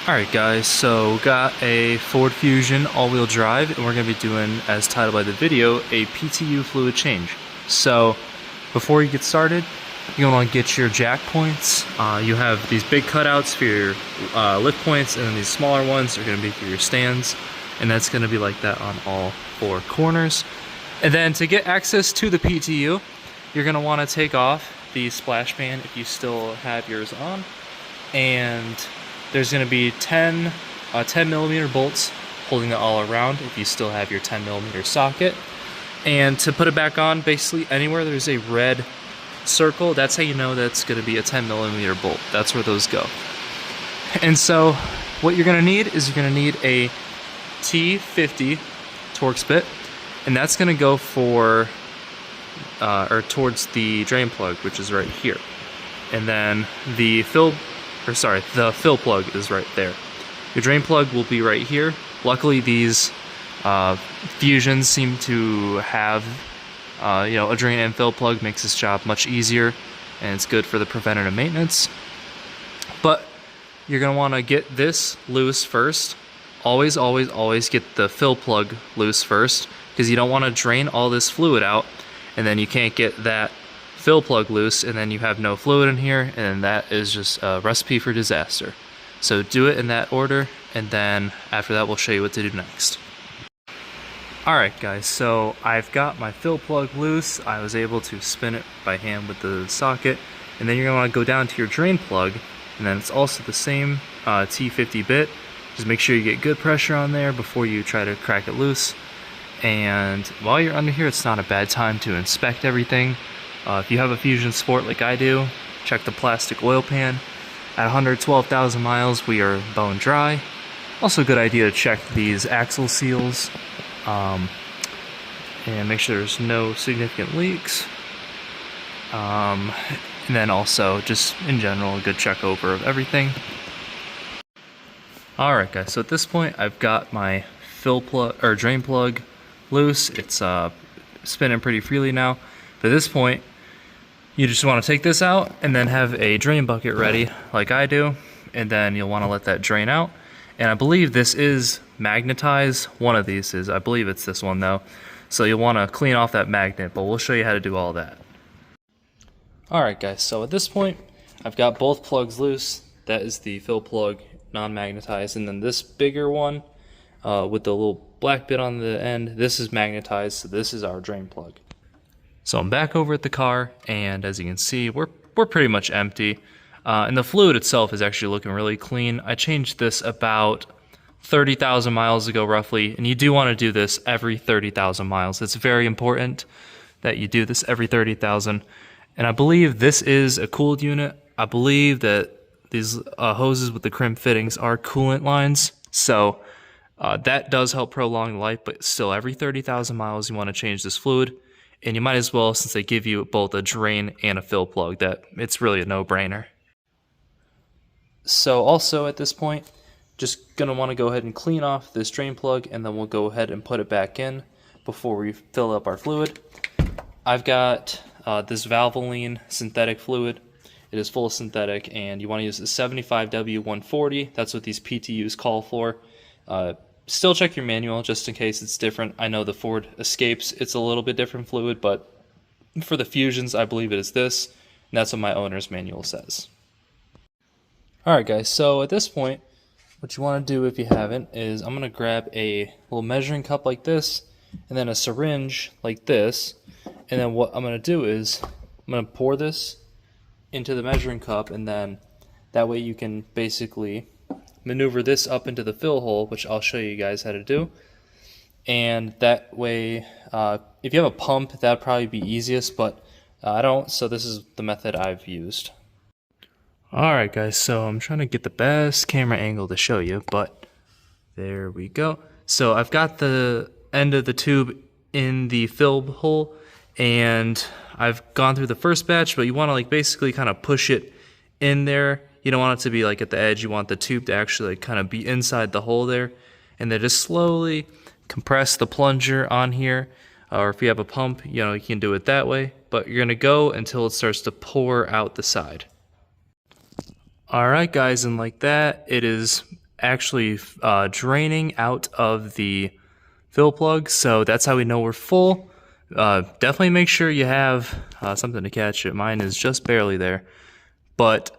Alright guys, so got a Ford Fusion all-wheel drive, and we're going to be doing, as titled by the video, a PTU fluid change. So, before you get started, you're going to want to get your jack points. You have these big cutouts for your lift points, and then these smaller ones are going to be for your stands, and that's going to be like that on all four corners. And then to get access to the PTU, you're going to want to take off the splash pan if you still have yours on, and there's going to be 10 millimeter bolts holding it all around if you still have your 10 millimeter socket. And to put it back on, basically anywhere there's a red circle, that's how you know that's going to be a 10 millimeter bolt. That's where those go. And so what you're going to need is you're going to need a T50 Torx bit, and that's going to go for or towards the drain plug, which is right here. And then the fill plug is right there. Your drain plug will be right here. Luckily, these Fusions seem to have, a drain and fill plug. Makes this job much easier, and it's good for the preventative maintenance. But you're gonna want to get this loose first. Always, always, always get the fill plug loose first, because you don't want to drain all this fluid out, and then you can't get that fill plug loose, and then you have no fluid in here, and that is just a recipe for disaster. So do it in that order, and then after that we'll show you what to do next. Alright guys, so I've got my fill plug loose. I was able to spin it by hand with the socket, and then you're going to want to go down to your drain plug, and then it's also the same T50 bit. Just make sure you get good pressure on there before you try to crack it loose. And while you're under here, it's not a bad time to inspect everything. If you have a Fusion Sport like I do, check the plastic oil pan. At 112,000 miles, we are bone dry. Also a good idea to check these axle seals and make sure there's no significant leaks. And then also, just in general, a good check over of everything. Alright guys, so at this point I've got my drain plug loose. It's spinning pretty freely now. But at this point, you just want to take this out and then have a drain bucket ready like I do, and then you'll want to let that drain out. And I believe this is magnetized. One of these is. I believe it's this one though. So you'll want to clean off that magnet, but we'll show you how to do all that. Alright guys, so at this point I've got both plugs loose. That is the fill plug, non-magnetized, and then this bigger one with the little black bit on the end, this is magnetized, so this is our drain plug. So I'm back over at the car, and as you can see, we're pretty much empty. And the fluid itself is actually looking really clean. I changed this about 30,000 miles ago, roughly, and you do want to do this every 30,000 miles. It's very important that you do this every 30,000. And I believe this is a cooled unit. I believe that these hoses with the crimp fittings are coolant lines, so that does help prolong the life, but still every 30,000 miles you want to change this fluid. And you might as well, since they give you both a drain and a fill plug, that it's really a no-brainer. So also at this point, just going to want to go ahead and clean off this drain plug, and then we'll go ahead and put it back in before we fill up our fluid. I've got this Valvoline synthetic fluid. It is full synthetic, and you want to use the 75W140. That's what these PTUs call for. Still check your manual just in case it's different. I know the Ford Escapes, it's a little bit different fluid, but for the Fusions, I believe it is this, and that's what my owner's manual says. Alright guys, so at this point, what you want to do if you haven't is I'm going to grab a little measuring cup like this, and then a syringe like this, and then what I'm going to do is I'm going to pour this into the measuring cup, and then that way you can basically maneuver this up into the fill hole, which I'll show you guys how to do. And that way, if you have a pump, that'd probably be easiest, but I don't, so this is the method I've used. Alright guys, so I'm trying to get the best camera angle to show you, but there we go. So I've got the end of the tube in the fill hole, and I've gone through the first batch, but you want to basically kind of push it in there. You don't want it to be at the edge. You want the tube to actually kind of be inside the hole there, and then just slowly compress the plunger on here. Or if you have a pump, you can do it that way, but you're going to go until it starts to pour out the side. Alright guys, and like that, it is actually draining out of the fill plug, so that's how we know we're full. Definitely make sure you have something to catch it. Mine is just barely there. But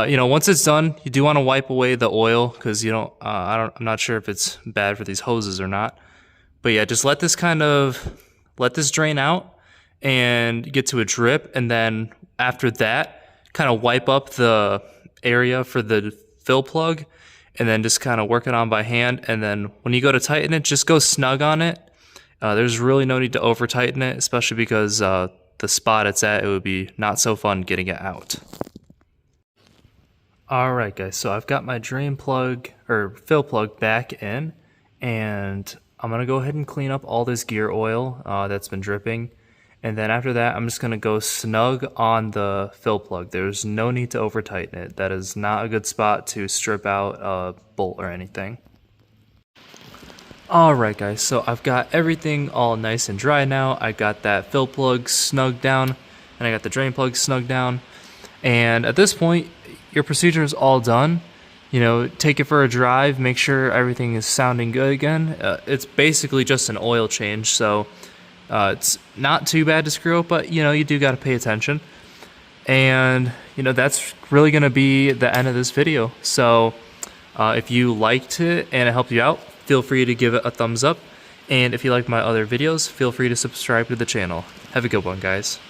you know, once it's done, you do want to wipe away the oil because you don't. I'm not sure if it's bad for these hoses or not. But yeah, just let this drain out and get to a drip, and then after that, kind of wipe up the area for the fill plug, and then just kind of work it on by hand. And then when you go to tighten it, just go snug on it. There's really no need to over tighten it, especially because the spot it's at, it would be not so fun getting it out. Alright guys, so I've got my drain plug or fill plug back in, and I'm going to go ahead and clean up all this gear oil that's been dripping. And then after that, I'm just going to go snug on the fill plug. There's no need to over tighten it. That is not a good spot to strip out a bolt or anything. Alright guys, so I've got everything all nice and dry now. I got that fill plug snugged down, and I got the drain plug snugged down. And at this point, your procedure is all done. You know, take it for a drive, make sure everything is sounding good again. It's basically just an oil change, so it's not too bad to screw up, but you know, you do got to pay attention. And you know, that's really going to be the end of this video. So if you liked it and it helped you out, feel free to give it a thumbs up. And if you like my other videos, feel free to subscribe to the channel. Have a good one, guys.